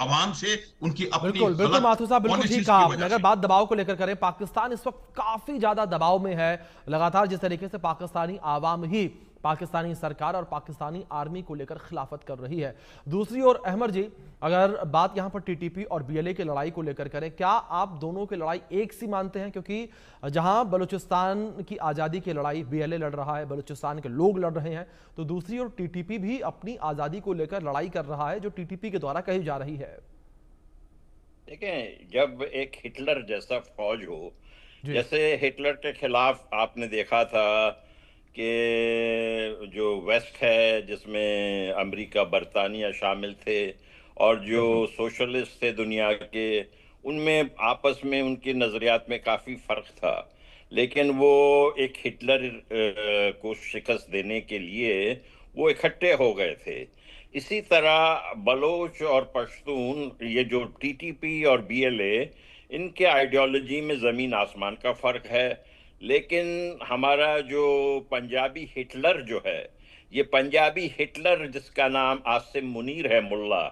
عوام سے ان کی اپنی بالکل بالکل ماتھو صاحب، بالکل ٹھیک کہا آپ نے۔ اگر سے۔ بات دباؤ کو لے کر کریں، پاکستان اس وقت کافی زیادہ دباؤ میں ہے، لگاتار جس طریقے سے پاکستانی عوام ہی پاکستانی سرکار اور پاکستانی آرمی کو لے کر خلافت کر رہی ہے۔ دوسری اور احمد جی، اگر بات یہاں پر ٹی ٹی پی اور بی ایل اے کی لڑائی کو لے کر کریں، کیا آپ دونوں کی لڑائی ایک سی مانتے ہیں؟ کیونکہ جہاں بلوچستان کی آزادی کی لڑائی بی ایل اے لڑ رہا ہے، بلوچستان کے لوگ لڑ رہے ہیں، تو دوسری اور ٹی ٹی پی بھی اپنی آزادی کو لے کر لڑائی کر رہا ہے جو ٹی ٹی پی کے دوارا کہی جا رہی ہے۔ دیکھیں، جب ایک ہٹلر جیسا فوج ہو، جی جیسے ہٹلر کے خلاف آپ نے دیکھا تھا کہ جو ویسٹ ہے جس میں امریکہ برطانیہ شامل تھے اور جو بالکل سوشلسٹ تھے دنیا کے، ان میں آپس میں ان کے نظریات میں کافی فرق تھا، لیکن وہ ایک ہٹلر کو شکست دینے کے لیے وہ اکٹھے ہو گئے تھے۔ اسی طرح بلوچ اور پشتون، یہ جو ٹی ٹی پی اور بی ایل اے، ان کے آئیڈیالوجی میں زمین آسمان کا فرق ہے، لیکن ہمارا جو پنجابی ہٹلر جو ہے، یہ پنجابی ہٹلر جس کا نام عاصم منیر ہے ملا،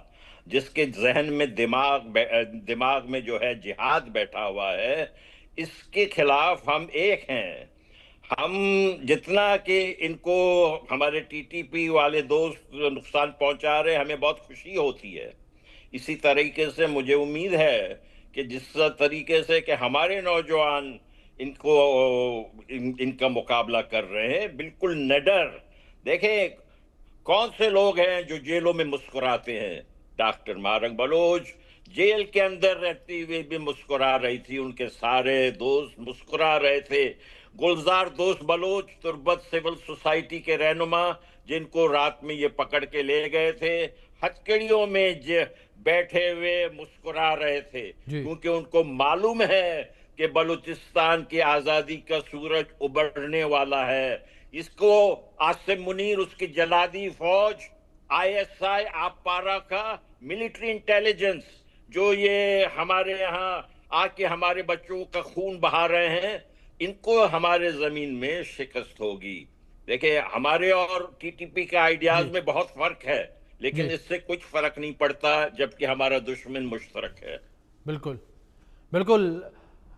جس کے ذہن میں دماغ میں جو ہے جہاد بیٹھا ہوا ہے، اس کے خلاف ہم ایک ہیں۔ ہم جتنا کہ ان کو ہمارے ٹی ٹی پی والے دوست نقصان پہنچا رہے، ہمیں بہت خوشی ہوتی ہے۔ اسی طریقے سے مجھے امید ہے کہ جس طریقے سے کہ ہمارے نوجوان ان کا مقابلہ کر رہے ہیں، بالکل نڈر۔ دیکھیں، کون سے لوگ ہیں جو جیلوں میں مسکراتے ہیں؟ ڈاکٹر مارنگ بلوچ جیل کے اندر رہتی ہوئے بھی مسکرا رہی تھی، ان کے سارے دوست مسکرا رہے تھے۔ گلزار دوست بلوچ تربت سول سوسائٹی کے رہنما، جن کو رات میں یہ پکڑ کے لے گئے تھے، ہتکڑیوں میں بیٹھے ہوئے مسکرا رہے تھے، جی کیونکہ ان کو معلوم ہے کہ بلوچستان کی آزادی کا سورج ابھرنے والا ہے۔ اس کو عاصم منیر، اس کی جلادی فوج، آئی ایس آئی، آپ پارا کا ملٹری انٹیلیجنس، جو یہ ہمارے یہاں آ کے ہمارے بچوں کا خون بہا رہے ہیں، ان کو ہمارے زمین میں شکست ہوگی۔ دیکھیں، ہمارے اور ٹی ٹی پی کے جی آئیڈیاز میں بہت فرق ہے، جی لیکن اس سے کچھ فرق نہیں پڑتا جبکہ ہمارا دشمن مشترک ہے۔ بالکل بالکل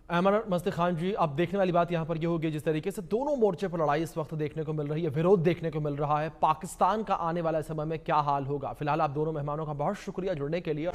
احمد مستی خان جی، اب دیکھنے والی بات یہاں پر یہ ہوگی جس طریقے سے دونوں مورچے پر لڑائی اس وقت دیکھنے کو مل رہی ہے، ویرود دیکھنے کو مل رہا ہے، پاکستان کا آنے والا سمے میں کیا حال ہوگا۔ فی الحال آپ دونوں مہمانوں کا بہت شکریہ جڑنے کے لیے۔